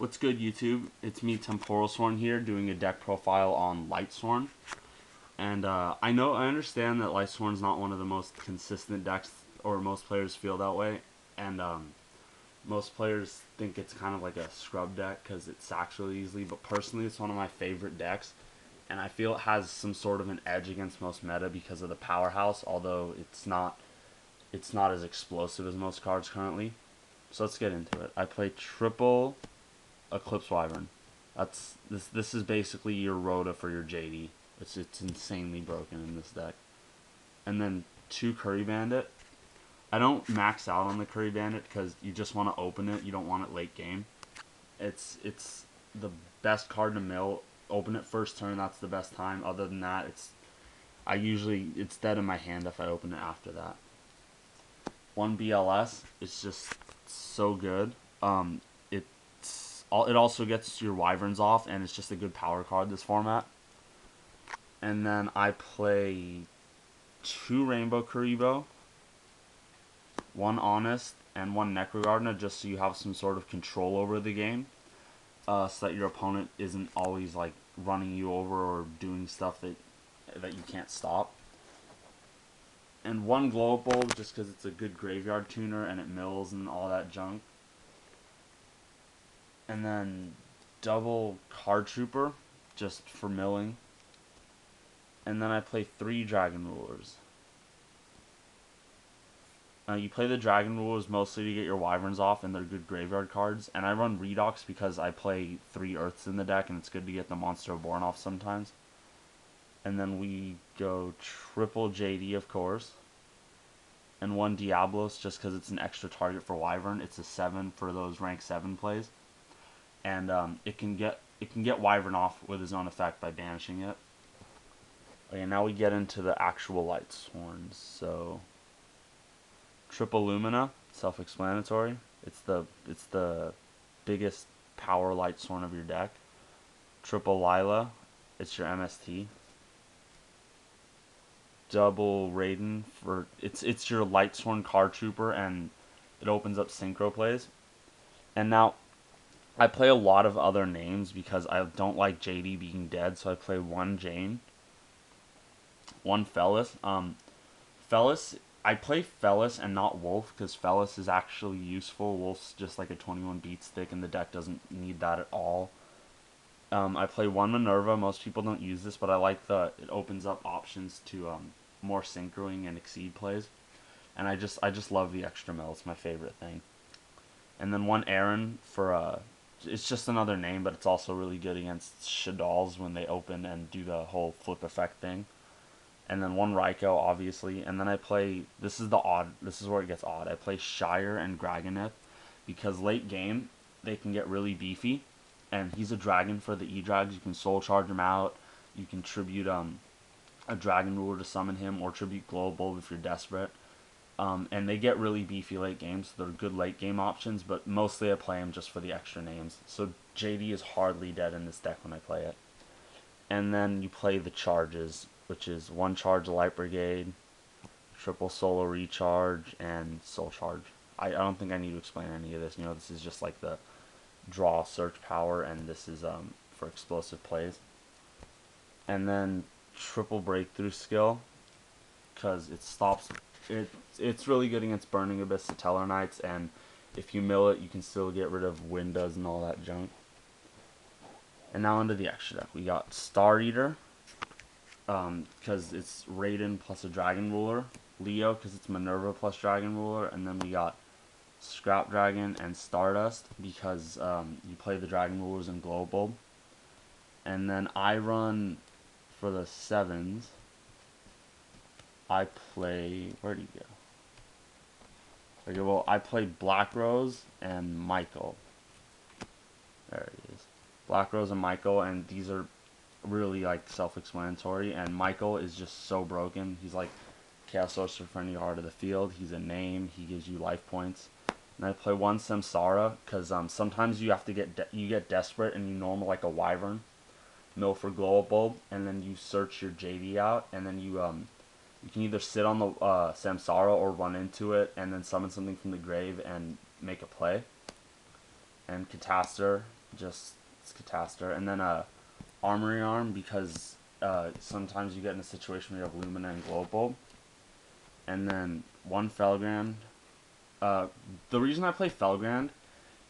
What's good, YouTube? It's me, Lightsworn here, doing a deck profile on Lightsworn. And I understand that Lightsworn's not one of the most consistent decks, or most players feel that way. And most players think it's kind of like a scrub deck because it sacks really easily. But personally, it's one of my favorite decks. And I feel it has some sort of an edge against most meta because of the powerhouse, although it's not as explosive as most cards currently. So let's get into it. I play triple Eclipse Wyvern. This is basically your Rhoda for your JD. It's insanely broken in this deck. And then 2 Curry Bandit. I don't max out on the Curry Bandit because you just want to open it. You don't want it late game. It's the best card to mill. Open it first turn. That's the best time. Other than that, it's dead in my hand if I open it after that. 1 BLS. It's just so good. It also gets your Wyverns off, and it's just a good power card this format. And then I play 2 Rainbow Karibo, 1 Honest, and 1 Necrogardener, just so you have some sort of control over the game, so that your opponent isn't always like running you over or doing stuff that you can't stop. And 1 Glow Bulb, just because it's a good graveyard tuner and it mills and all that junk. And then double Card Trooper, just for milling. And then I play 3 Dragon Rulers. You play the Dragon Rulers mostly to get your Wyverns off, and they're good graveyard cards. And I run Redox because I play 3 Earths in the deck, and it's good to get the Monster Reborn off sometimes. And then we go triple JD, of course. And 1 Diablos, just because it's an extra target for Wyvern. It's a 7 for those rank 7 plays. And it can get Wyvern off with his own effect by banishing it. Okay, now we get into the actual Lightsworn. So triple Lumina, self-explanatory. It's the biggest power Lightsworn of your deck. Triple Lila, it's your MST. Double Raiden for it's your Lightsworn Card Trooper, and it opens up synchro plays. And now I play a lot of other names because I don't like JD being dead, so I play 1 Jane, 1 Fellis. Fellis, I play Fellis and not Wolf because Fellis is actually useful. Wolf's just like a 21 beat stick, and the deck doesn't need that at all. I play 1 Minerva. Most people don't use this, but I like it opens up options to more synchroing and exceed plays, and I just love the extra mill. It's my favorite thing. And then 1 Aaron for it's just another name, but it's also really good against Shaddols when they open and do the whole flip effect thing. And then 1 Raikou, obviously. And then I play, this is where it gets odd. I play Shire and Dragoneth because late game they can get really beefy. And he's a dragon for the E-Drags. You can soul charge him out. You can tribute a Dragon Ruler to summon him, or tribute Glow Bulb if you're desperate. And they get really beefy late game, so they're good late game options, but mostly I play them just for the extra names. So JD is hardly dead in this deck when I play it. And then you play the charges, which is 1 Charge Light Brigade, triple Solar Recharge, and Soul Charge. I don't think I need to explain any of this. You know, this is just like the draw search power, and this is for explosive plays. And then triple Breakthrough Skill, because it stops... It's really good against Burning Abyss to Tellarknights, and if you mill it, you can still get rid of Windows and all that junk. And now into the extra deck. We got Star Eater, because it's Raiden plus a Dragon Ruler. Leo, because it's Minerva plus Dragon Ruler. And then we got Scrap Dragon and Stardust, because you play the Dragon Rulers in Glow Bulb. And then I run for the 7s. I play... Where'd he go? Okay, well, I play Black Rose and Michael. There he is. Black Rose and Michael, and these are really, like, self-explanatory. And Michael is just so broken. He's like Chaos Sorcerer for any heart of the field. He's a name. He gives you life points. And I play 1 Samsara, because sometimes you have to get desperate, and you normal like a Wyvern. Mill for Glow Bulb, and then you search your JD out, and then you can either sit on the Samsara or run into it and then summon something from the grave and make a play. And Catastor, just Cataster, and then Armory Arm because sometimes you get in a situation where you have Lumina and Global, and then one Felgrand. The reason I play Felgrand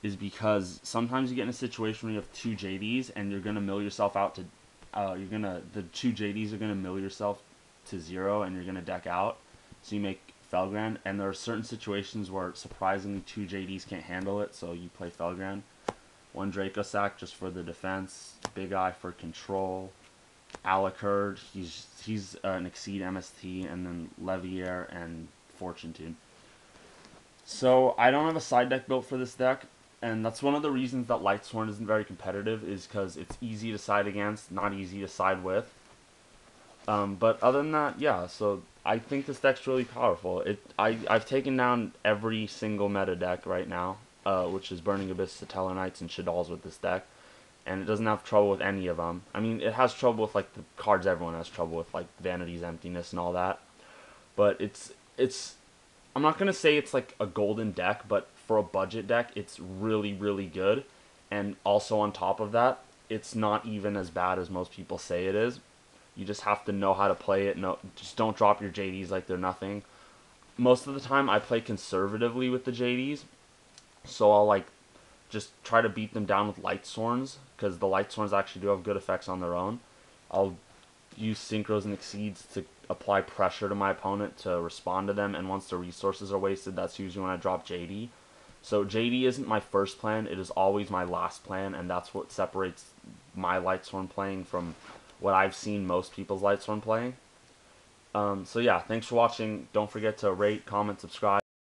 is because sometimes you get in a situation where you have two JDs and you're gonna mill yourself out to, the two JDs are gonna mill yourself to 0 and you're gonna deck out, so you make Felgrand, and there are certain situations where surprisingly two JDs can't handle it, so you play Felgrand. One Draco Sack just for the defense, Big Eye for control, Alucard, he's an Exceed MST, and then Leviair and Fortune Tune. So I don't have a side deck built for this deck, and that's one of the reasons that Lightsworn isn't very competitive, is because it's easy to side against, not easy to side with. But other than that, yeah, so I think this deck's really powerful. I've taken down every single meta deck right now, which is Burning Abyss, Satellar Knights, and Shaddolls with this deck, and it doesn't have trouble with any of them. I mean, it has trouble with like the cards everyone has trouble with, like Vanity's Emptiness and all that. But it's I'm not gonna say it's like a golden deck, but for a budget deck, it's really really good. And also on top of that, it's not even as bad as most people say it is. You just have to know how to play it. No, just don't drop your JDs like they're nothing. Most of the time, I play conservatively with the JDs, so I'll like just try to beat them down with Light Sworns, because the Light Sworns actually do have good effects on their own. I'll use Synchros and Exceeds to apply pressure to my opponent to respond to them, and once the resources are wasted, that's usually when I drop JD. So JD isn't my first plan, it is always my last plan, and that's what separates my Lightsworn playing from what I've seen most people's Lightsworn playing. So yeah, thanks for watching. Don't forget to rate, comment, subscribe.